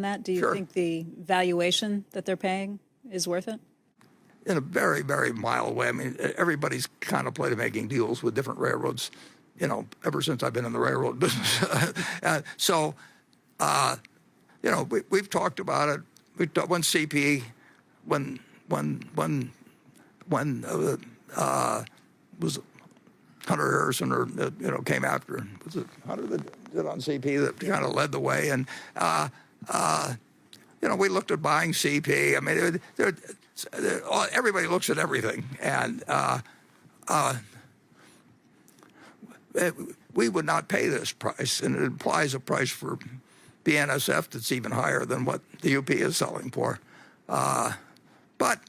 that? Do you Sure. think the valuation that they're paying is worth it? In a very, very mild way. I mean, everybody's contemplated making deals with different railroads, you know, ever since I've been in the railroad business. You know, we've talked about it. When CP, when was Hunter Harrison, or you know, came after, was it Hunter that did on CP that kind of led the way? And you know, we looked at buying CP. I mean, everybody looks at everything, and we would not pay this price, and it implies a price for BNSF that's even higher than what the UP is selling for. But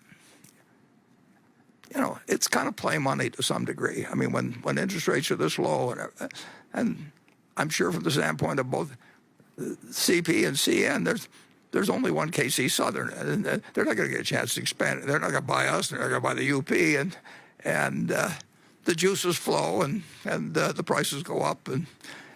you know, it's kind of play money to some degree. I mean, when interest rates are this low, and I'm sure from the standpoint of both CP and CN, there's only one KC Southern, and they're not going to get a chance to expand it. They're not going to buy us. They're not going to buy the UP, and the juices flow, and the prices go up, and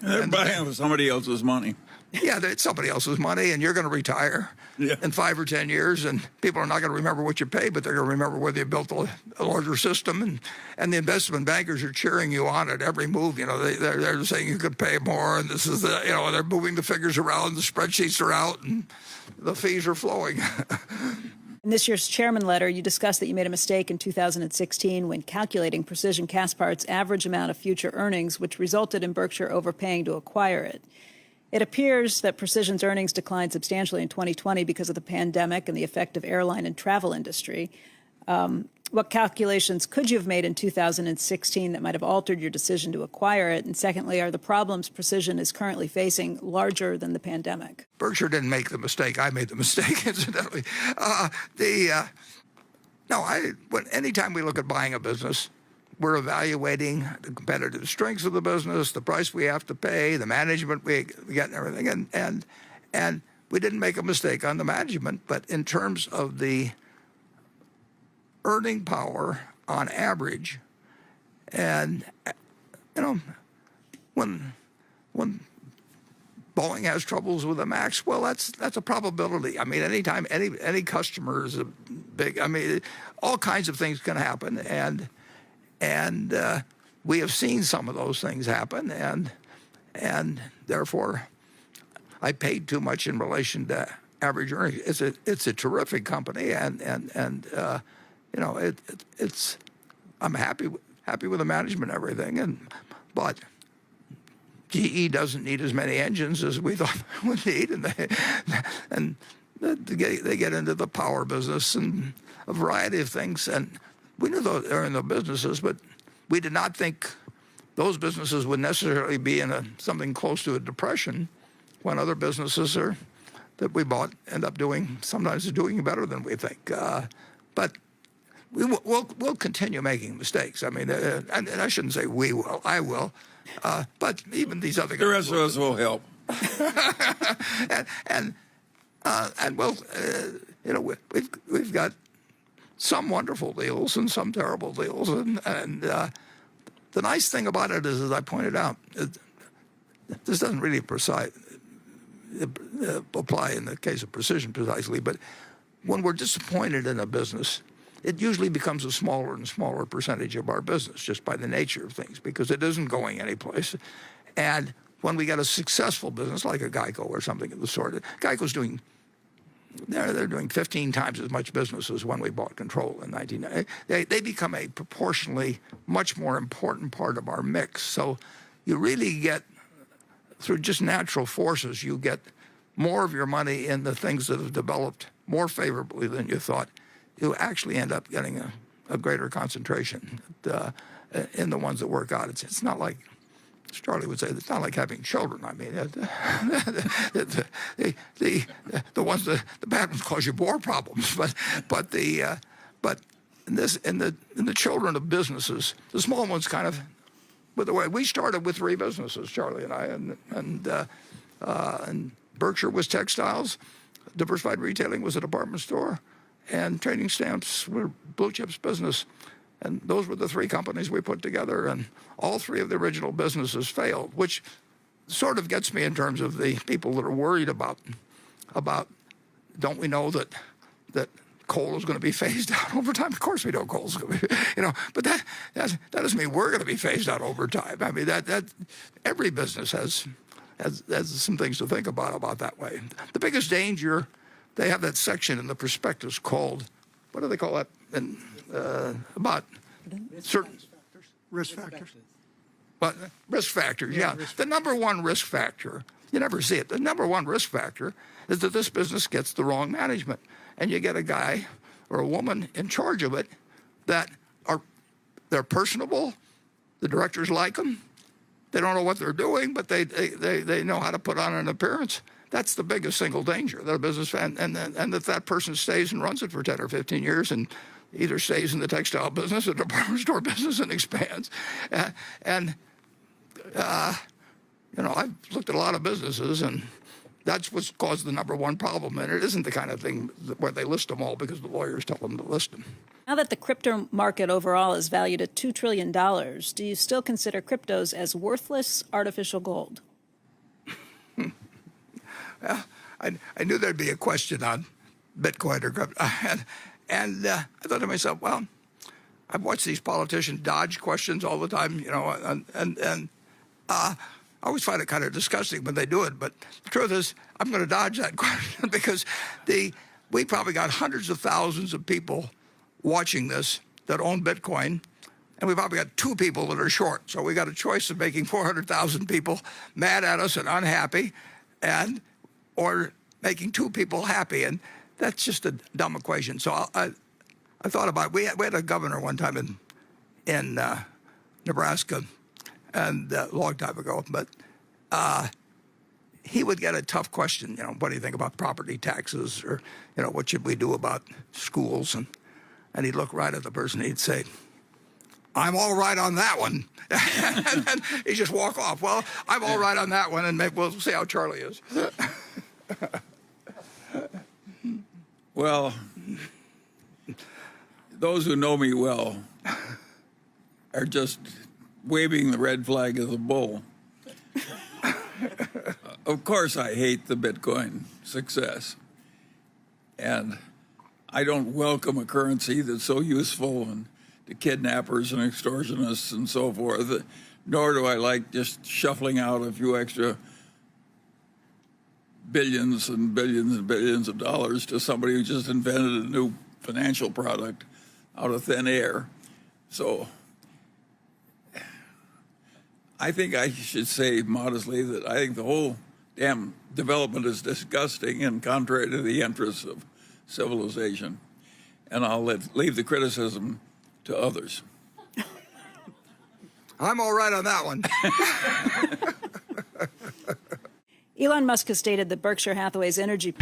they're buying with somebody else's money. Yeah, it's somebody else's money, and you're going to retire in 5 or 10 years, and people are not going to remember what you paid, but they're going to remember whether you built a larger system, and the investment bankers are cheering you on at every move. You know, they're saying you could pay more, and this is you know, they're moving the figures around, the spreadsheets are out, and the fees are flowing. In this year's chairman letter, you discussed that you made a mistake in 2016 when calculating Precision Castparts' average amount of future earnings, which resulted in Berkshire overpaying to acquire it. It appears that Precision's earnings declined substantially in 2020 because of the pandemic and the effect of airline and travel industry. What calculations could you have made in 2016 that might have altered your decision to acquire it? And secondly, are the problems Precision is currently facing larger than the pandemic? Berkshire didn't make the mistake. I made the mistake, incidentally. Anytime we look at buying a business, we're evaluating the competitive strengths of the business, the price we have to pay, the management we get, and everything. And we didn't make a mistake on the management, but in terms of the earning power on average, and you know, when Boeing has troubles with the MAX, well, that's a probability. I mean, anytime any customer is a big, I mean, all kinds of things can happen, and we have seen some of those things happen, and therefore, I paid too much in relation to average earnings. It's a terrific company, and you know, I'm happy with the management and everything, but GE doesn't need as many engines as we thought it would need, and they get into the power business and a variety of things, and we knew they're in the businesses, but we did not think those businesses would necessarily be in something close to a depression when other businesses that we bought end up sometimes doing better than we think. But we'll continue making mistakes. I mean, and I shouldn't say we will. I will. But even these other guys. The rest of us will help. and we'll, you know, we've got some wonderful deals and some terrible deals, and the nice thing about it is, as I pointed out, this doesn't really apply in the case of Precision precisely, but when we're disappointed in a business, it usually becomes a smaller and smaller percentage of our business just by the nature of things, because it isn't going anyplace. And when we get a successful business like a Geico or something of the sort, Geico's doing, they're doing 15 times as much business as when we bought control in 1990. They become a proportionally much more important part of our mix. So you really get, through just natural forces, you get more of your money in the things that have developed more favorably than you thought. You actually end up getting a greater concentration in the ones that work out. It's not like, as Charlie would say, it's not like having children. I mean, the ones the bad ones cause you more problems. But in the children of businesses, the small ones kind of. By the way, we started with 3 businesses, Charlie and I, and Berkshire was textiles, Diversified Retailing was a department store, and trading stamps were Blue Chip's business. And those were the 3 companies we put together, and all 3 of the original businesses failed, which sort of gets me in terms of the people that are worried about about, don't we know that coal is going to be phased out over time? Of course we know coal is going to be, but that doesn't mean we're going to be phased out over time. I mean, that every business has some things to think about that way. The biggest danger, they have that section in the prospectus called, what do they call that? And about certain Risk factors. but risk factors, yeah. The number one risk factor, you never see it. The number one risk factor is that this business gets the wrong management, and you get a guy or a woman in charge of it that they're personable. The directors like them. They don't know what they're doing, but they know how to put on an appearance. That's the biggest single danger that a business, and if that person stays and runs it for 10 or 15 years and either stays in the textile business or department store business and expands. I've looked at a lot of businesses, and that's what's caused the number one problem. And it isn't the kind of thing where they list them all because the lawyers tell them to list them. Now that the crypto market overall is valued at $2 trillion, do you still consider cryptos as worthless artificial gold? Well, I knew there'd be a question on Bitcoin or crypto. And I thought to myself, well, I've watched these politicians dodge questions all the time, and I always find it kind of disgusting when they do it. But the truth is, I'm going to dodge that question because we probably got hundreds of thousands of people watching this that own Bitcoin, and we probably got 2 people that are short. So we got a choice of making 400,000 people mad at us and unhappy, or making 2 people happy, and that's just a dumb equation. So I thought about it. We had a governor one time in Nebraska, and a long time ago, but he would get a tough question. What do you think about property taxes, or what should we do about schools? And he'd look right at the person. He'd say, "I'm all right on that one," and then he'd just walk off. Well, I'm all right on that one, and maybe we'll see how Charlie is. Well, those who know me well are just waving the red flag of the bull. Of course, I hate the Bitcoin success. And I don't welcome a currency that's so useful to kidnappers and extortionists and so forth, nor do I like just shuffling out a few extra billions and billions and billions of dollars to somebody who just invented a new financial product out of thin air. So I think I should say modestly that I think the whole damn development is disgusting and contrary to the interests of civilization. And I'll leave the criticism to others. I'm all right on that one. Elon Musk has stated that Berkshire Hathaway's energy